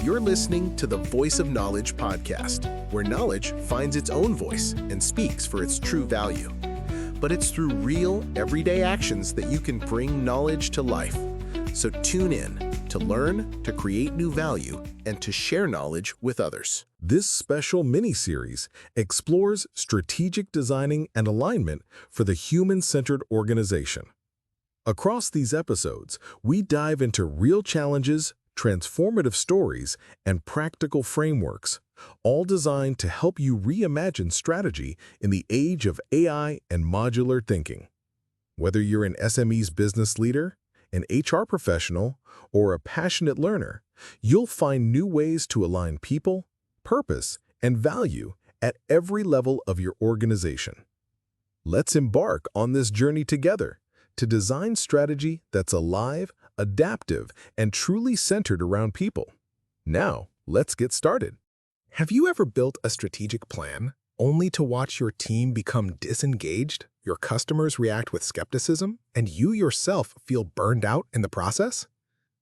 You're listening to the Voice of Knowledge podcast, where knowledge finds its own voice and speaks for its true value. But it's through real, everyday actions that you can bring knowledge to life. So tune in to learn, to create new value, and to share knowledge with others. This special mini-series explores strategic designing and alignment for the human-centered organization. Across these episodes, we dive into real challenges, transformative stories, and practical frameworks, all designed to help you reimagine strategy in the age of AI and modular thinking. Whether you're an SMEs business leader, an HR professional, or a passionate learner, you'll find new ways to align people, purpose, and value at every level of your organization. Let's embark on this journey together to design strategy that's alive, adaptive, and truly centered around people. Now, let's get started. Have you ever built a strategic plan only to watch your team become disengaged, your customers react with skepticism, and you yourself feel burned out in the process?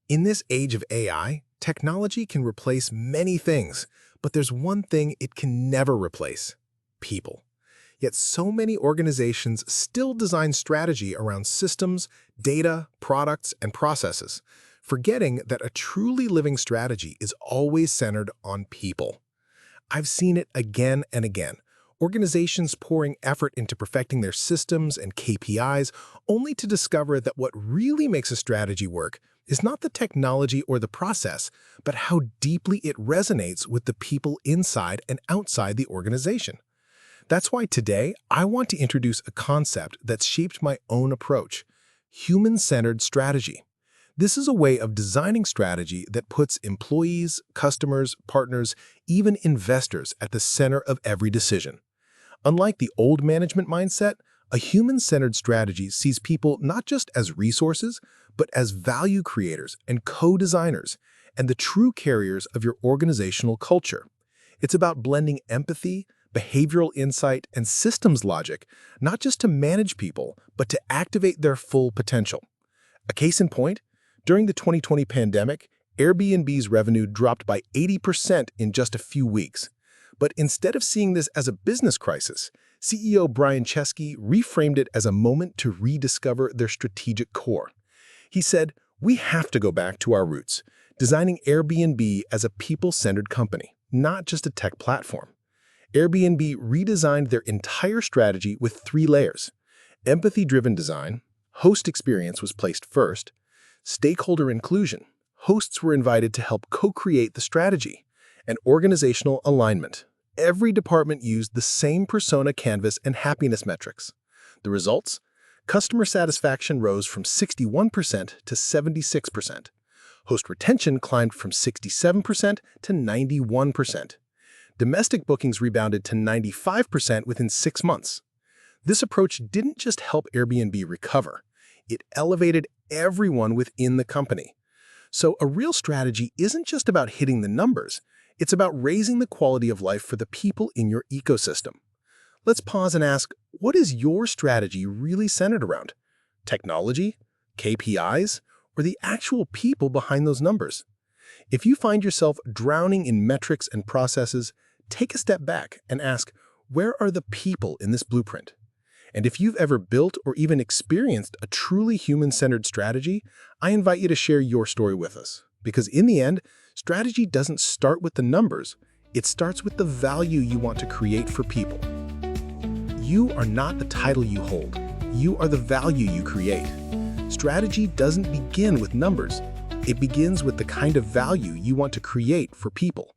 In this age of AI, technology can replace many things, but there's one thing it can never replace: people. Yet so many organizations still design strategy around systems, data, products, and processes, forgetting that a truly living strategy is always centered on people. I've seen it again and again. Organizations pouring effort into perfecting their systems and KPIs, only to discover that what really makes a strategy work is not the technology or the process, but how deeply it resonates with the people inside and outside the organization. That's why today I want to introduce a concept that's shaped my own approach: human-centered strategy. This is a way of designing strategy that puts employees, customers, partners, even investors at the center of every decision. Unlike the old management mindset, a human-centered strategy sees people not just as resources, but as value creators and co-designers, and the true carriers of your organizational culture. It's about blending empathy, behavioral insight, and systems logic, not just to manage people, but to activate their full potential. A case in point, during the 2020 pandemic, Airbnb's revenue dropped by 80% in just a few weeks. But instead of seeing this as a business crisis, CEO Brian Chesky reframed it as a moment to rediscover their strategic core. He said, "We have to go back to our roots, designing Airbnb as a people-centered company, not just a tech platform." Airbnb redesigned their entire strategy with 3 layers. Empathy-driven design, host experience was placed first, stakeholder inclusion, hosts were invited to help co-create the strategy, and organizational alignment. Every department used the same persona canvas and happiness metrics. The results? Customer satisfaction rose from 61% to 76%. Host retention climbed from 67% to 91%. Domestic bookings rebounded to 95% within 6 months. This approach didn't just help Airbnb recover, it elevated everyone within the company. So a real strategy isn't just about hitting the numbers, it's about raising the quality of life for the people in your ecosystem. Let's pause and ask, what is your strategy really centered around? Technology, KPIs, or the actual people behind those numbers? If you find yourself drowning in metrics and processes, take a step back and ask, where are the people in this blueprint? And if you've ever built or even experienced a truly human-centered strategy, I invite you to share your story with us. Because in the end, strategy doesn't start with the numbers, it starts with the value you want to create for people. You are not the title you hold, you are the value you create. Strategy doesn't begin with numbers, it begins with the kind of value you want to create for people.